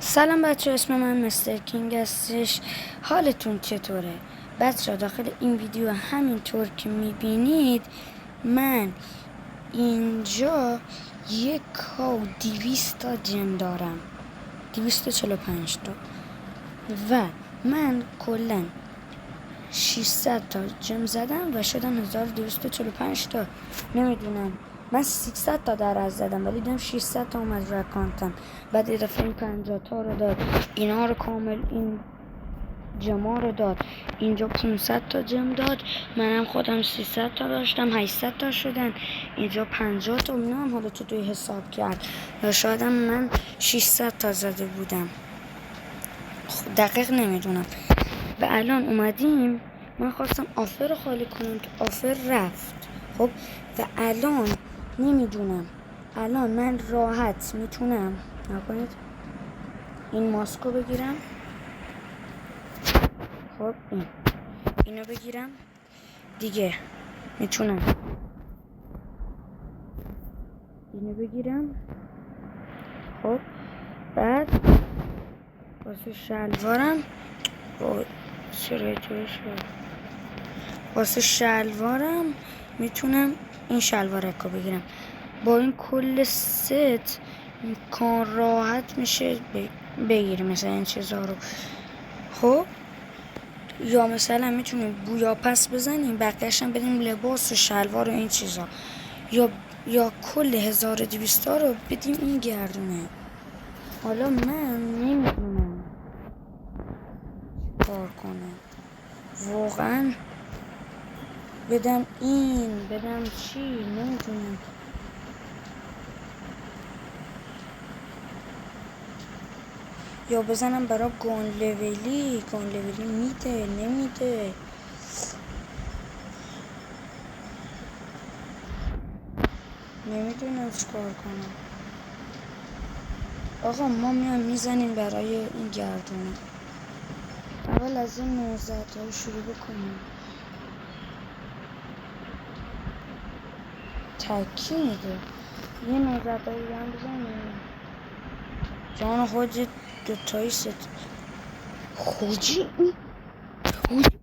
سلام بچه، اسم من مستر کینگ هستش. حالتون چطوره؟ بچه داخل این ویدیو همینطور که میبینید من اینجا 1200 تا جم دارم، 245 تا، و من کلا 600 تا جم زدم و شدم 1245 تا. نمیدونم، من 600 تا در از زدم ولی دیدم 600 تا اومد رو اکانتم. بعد یه دفعه این 50 تا رو داد، اینا رو کامل این جما رو داد. اینجا 500 تا جم داد، منم خودم 300 تا داشتم، 800 تا شدن. اینجا 50 تا، اونم حالا تو توی حساب کرد، یا شایدم من 600 تا زده بودم، دقیق نمیدونم. و الان اومدیم، من خواستم آفر رو خالی کنم که آفر رفت. خب و الان نمیدونم، الان من راحت میتونم نکنید این ماسکو بگیرم. خب اینو بگیرم دیگه، میتونم اینو بگیرم. خب بعد واسه شلوارم واسه شلوارم میتونم این شلوارک رو بگیرم. با این کل ست کار راحت میشه بگیریم مثلا این چیزا رو. خب یا مثلا میتونیم بویا پس بزنیم، بقیه‌اش هم بدیم لباس و شلوار و این چیزا، یا کل 1200 رو بدیم این گردونه. حالا من نمیدونم کار کنم واقعا، بدم این بدم چی، نمیدونم. یا بزنم برای گون لولی میده نمیده. نمیدونم چیکار کنم. آقا ما میزنیم برای این گردونه. اول از این 19 تا شروع بکنیم. تکی میده یه 19 تا هم بزنیم. جان خود دوتایی ست خوجی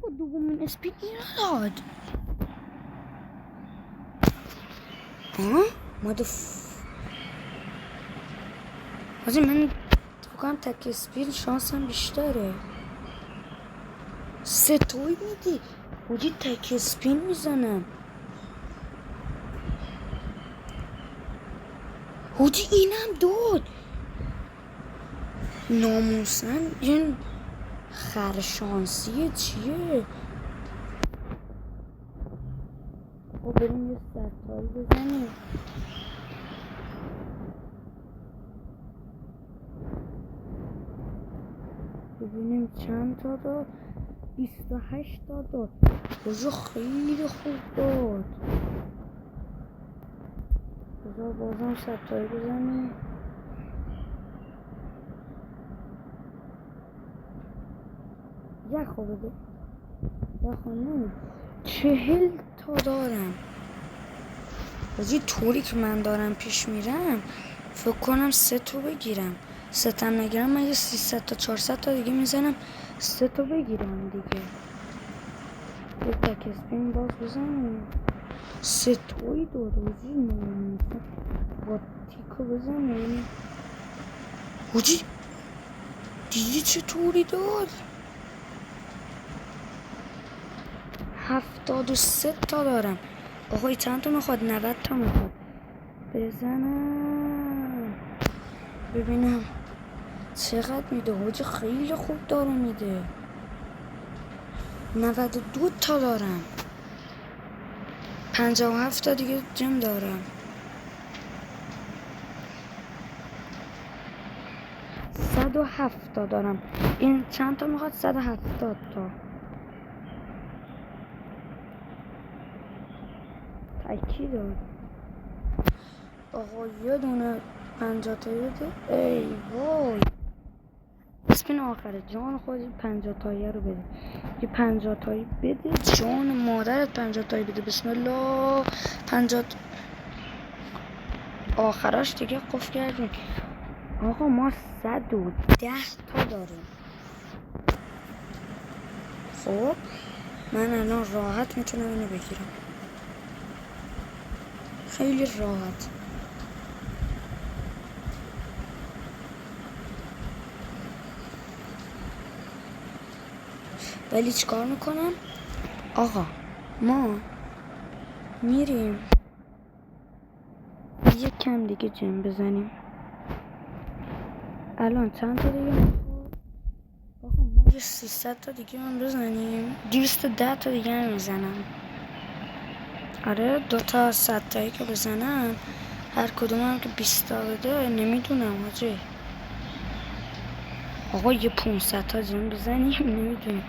با دومین اسپید اینو داد. من فکرم تک اسپید شانسم بیشتره. سه توی میدی خوجی، تک اسپین میزنم. خوجی اینم داد. ناموسن این خرشانسیه چیه؟ خب بریم یه ستایی بزنیم. ببینیم چند تا داد. 28 تا داد. بازو خیلی خوب داد. بذار بازم ستایی بزنیم. یخو بده. یخو نمید 40 تا دارم. بازی طوری که من دارم پیش میرم فکر کنم 3 تا بگیرم. 3 تا نگیرم من یه 300 تا 400 تا دیگه میزنم 3 تا بگیرم دیگه. یه تک اسپین باز بزنیم. 3 تایی داد بازی نمونیسه با تیکو بزنیم. بازی دیگه چطوری داد؟ 73 تا دارم. آقای چند تا میخواد؟ 90 تا میخواد. بزنم ببینم چقدر میده. حاجی خیلی خوب داره میده. 92 تا دارم. 57 تا دیگه جم دارم. 107 تا دارم. این چند تا میخواد؟ 170 تا. تکی داد. آقا یه دونه 50 تا بده. ای وای اسپین آخره. جان خودی 50 تایی رو بده. یه 50 تایی بده. جان مادرت 50 تایی بده. بسم الله. 50 آخرش دیگه قف کردیم. آقا ما 110 تا داریم. خب من الان راحت میتونم اینو بگیرم، خیلی راحت. ولی چیکار میکنم آقا؟ ما میریم یک کم دیگه جم بزنیم. الان چند تا دیگه آقا؟ ما یه 300 تا دیگه هم بزنیم، 210 تا دیگه هم میزنم. آره 2 تا 100 تایی که بزنم هر کدوم هم که 20 تا بده نمیدونم آجی. آقا یه 500 تا جم بزنیم نمیدونم.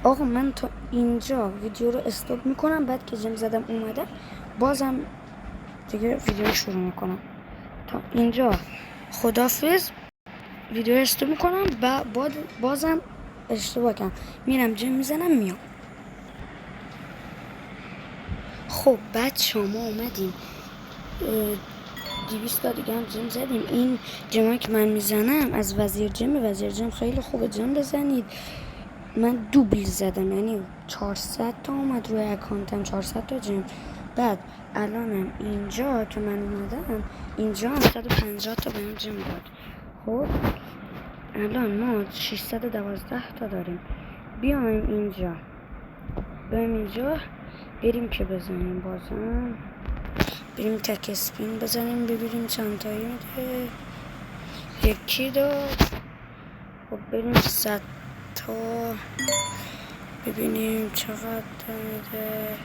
آقا من تا اینجا ویدیو رو استاپ میکنم، بعد که جم زدم اومدم بازم دیگه ویدیو شروع میکنم. تا اینجا خدافظ، ویدیو استاپ میکنم و بازم اشتباه کردم میرم جم میزنم میام. خب بچه ما اومدیم 200 تا دیگه هم جم زدیم. این جمعی که من میزنم از وزیر جم خیلی خوبه، جم بزنید. من دوبل زدم، یعنی 400 تا اومد روی اکانتم، 400 تا جم. بعد الانم اینجا که من اومدم اینجا هم 150 تا بهم جم داد. خب الان ما 612 تا داریم. بیایم اینجا، بریم که بزنیم، بازم بریم تک اسپین بزنیم ببینیم چند تایی میده. یکی داد. خب بریم 100 تا ببینیم چقدر میده.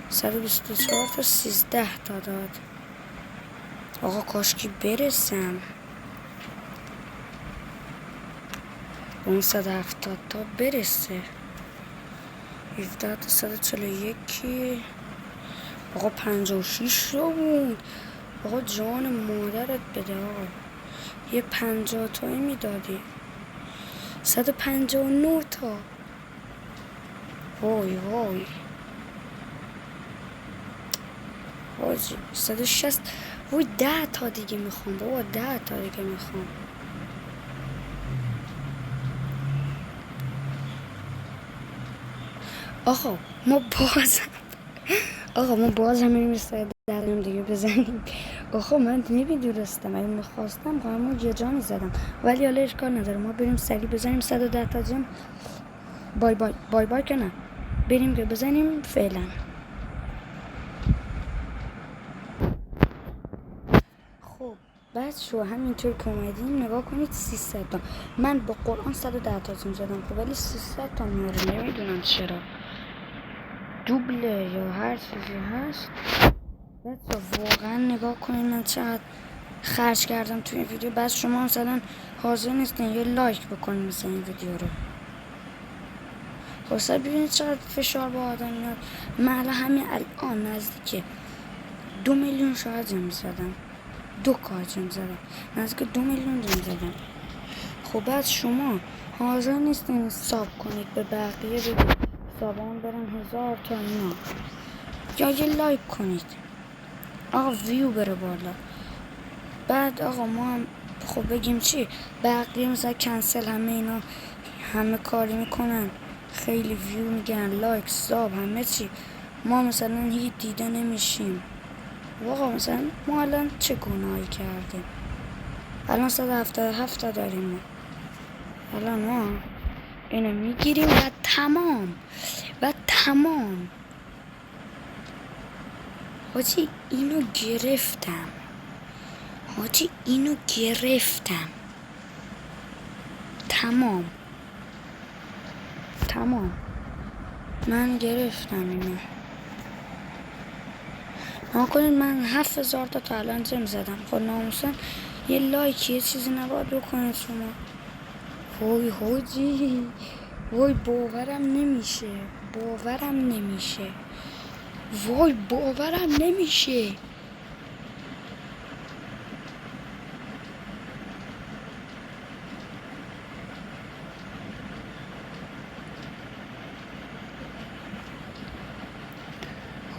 124 تا 13 تا داد. آقا کاشکی برسم اون 170 تا برسه. 17 تا 141. آقا 56 رو بود. آقا جان مادرت بده آقا، یه 50 تایی میدادی. 159 تا. وای واجی 160. وای 10 تا دیگه میخوام بابا، 10 تا دیگه میخوام. آقا ما بازم میریم 100 درم دیگه بزنیم. آقا من نمیدونستم، اگه میخواستم همون یه جا میزدم، ولی حالا اشکال نداره. ما بریم سریع بزنیم 110 تا جم. بای که نه، بریم که بزنیم فعلا. خب بچه‌ها همینطور که اومدیم نگاه کنید 300 تا. من با قرآن 110 تا جم زدم خب، ولی 300 تا میاره، نمیدونم چرا، دوبله یا هر چیزی هست. بچه‌ها واقعا نگاه کنید من چقدر خرج کردم توی این ویدیو. بس شما مثلا حاضر نیستین یه لایک بکنید مثلا این ویدیو رو. خب ببینید چقدر فشار با آدم میاد. من همین الان نزدیک 2 میلیون شاید جم زدم، 2 کار جم زدم، نزدیک 2 میلیون جم زدم. خب بعد شما حاضر نیستین ساب کنید به بقیه بگید سابان برن 1000 تا اینا، یا یه لایک کنید آقا ویو بره بالا. بعد آقا ما هم خب بگیم چی، بقیه مثلا کنسل همه اینا همه کاری میکنن، خیلی ویو میگن، لایک، ساب، همه چی. ما مثلا هیچ دیده نمیشیم. واقعا مثلا ما الان چه گناهی کردیم؟ الان 177 تا داریم ما. الان ما اینو میگیریم و تمام. حاجی اینو گرفتم. تمام من گرفتم اینو. نکنید من 7000 تا الان جم زدم. خب ناموسن یه لایک یه چیزی نباید بکنید شما. وای حاجی، وای باورم نمیشه.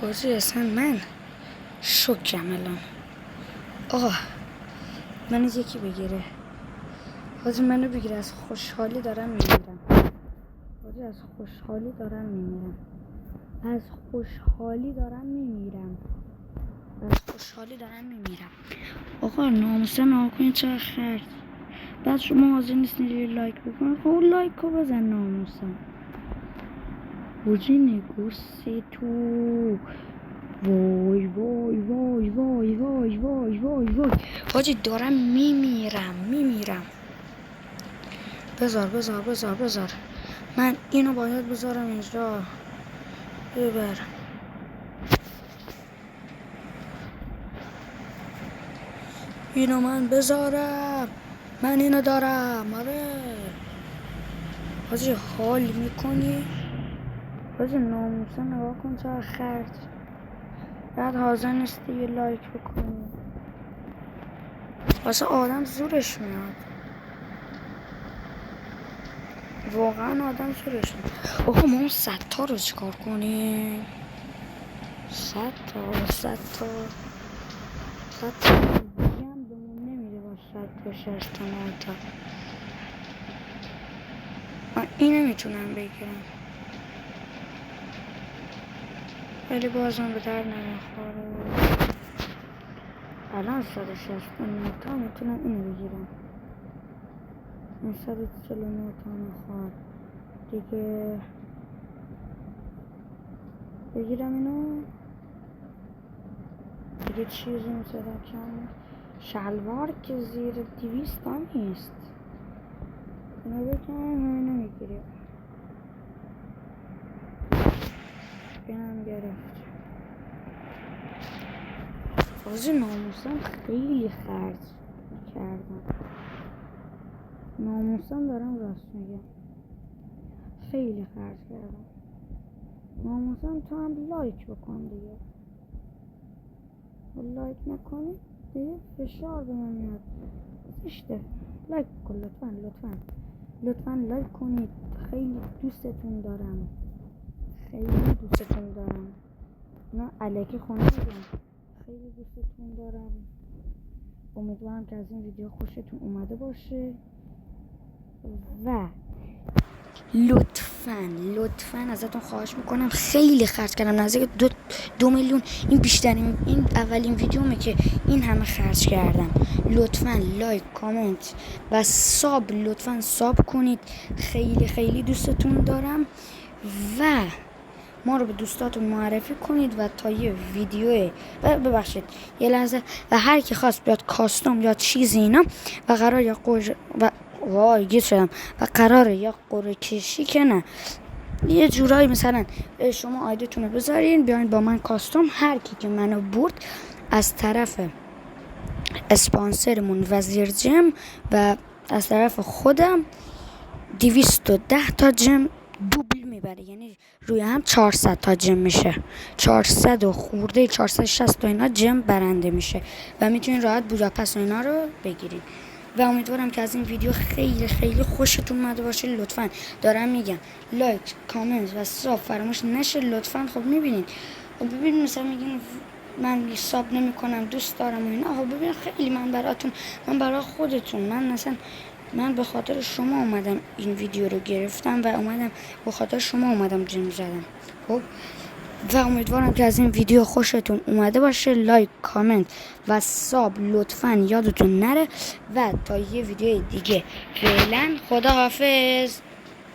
حاجی اصلا من شوکم الان. آقا منو یکی بگیره، حاجی منو بگیره، از خوشحالی دارم میمیرم، حاجی از خوشحالی دارم میمیرم، از خوشحالی دارم میمیرم، از خوشحالی دارم میمیرم. آقا ناموسا ناکنید چه خرد، بعد شما حاضر نیستین یه لایک بکنید. خب لایک رو بزن ناموسا. حاجی نگوسی تو، وای وای وای وای وای وای وای وای. حاجی دارم میمیرم. بذار من اینو باید بذارم اینجا. ببر اینو من بذارم، من اینو دارم. آره حاجی حال میکنی؟ حاجی ناموسا نگاه کن چه خرج، بعد حاضر نیستی یه لایک بکنی. واسه آدم زورش میاد، واقعا آدم زورش میاد. آقا ما اون 100 تا رو چیکار کنیم؟ 100 تا دیگه هم بهمون نمیده با 100 تا 6 تا 9 تا. من اینو میتونم بگیرم ولی بازم به در نمیخوره. الان 169 تا میتونم اینو بگیرم، این 149 تا میخواد دیگه. بگیرم اینو دیگه. چیزی مثلا کم شلوار که زیر 200 تا نیست، اینو بکنم اینو میگیریم. اینم گرفت. بازی ناموسم خیلی خرج کردم، ناموسم دارم راست میگم، خیلی خرج کردم. ناموسم تو هم لایک بکن دیگه، لایک نکنی دیگه فشار به من میاد. زشته. لایک کن لطفا لایک کنید. خیلی دوستتون دارم، نه الکی خونه میگم، خیلی دوستتون دارم. امیدوارم که از این ویدیو خوشتون اومده باشه و لطفاً ازتون خواهش میکنم، خیلی خرج کردم، نزدیک 2 میلیون. این بیشترین، این اولین ویدیومه که این همه خرج کردم. لطفاً لایک، کامنت و ساب، لطفاً ساب کنید. خیلی دوستتون دارم و ما رو به دوستاتون معرفی کنید و تا یه ویدیو ببخشید یه لحظه، و هر کی خواست بیاد کاستوم یا چیزی اینا و قرار یا قراره یا قرعه کشی که نه، یه جورایی مثلا شما آیدیتون رو بذارین بیاین با من کاستوم. هر کی که منو برد از طرف اسپانسرمون وزیر جم و از طرف خودم 210 تا جم دوبل میبره، یعنی روی هم 400 تا جم میشه. 400 و خورده 460 تا اینا جم برنده میشه و میتونین راحت بوداپست اینا رو بگیرید. و امیدوارم که از این ویدیو خیلی خوشتون اومده باشه. لطفاً دارم میگم لایک، کامنت و ساب فراموش نشه لطفاً. خب میبینید، خب ببینید مثلا میگین من ساب نمیکنم دوست دارم و اینا. خب ببینید خیلی من برای خودتون، من به خاطر شما اومدم این ویدیو رو گرفتم و به خاطر شما اومدم جیم زدم. خب و امیدوارم که از این ویدیو خوشتون اومده باشه. لایک، کامنت و ساب لطفاً یادتون نره و تا یه ویدیو دیگه فعلا خدا حافظ.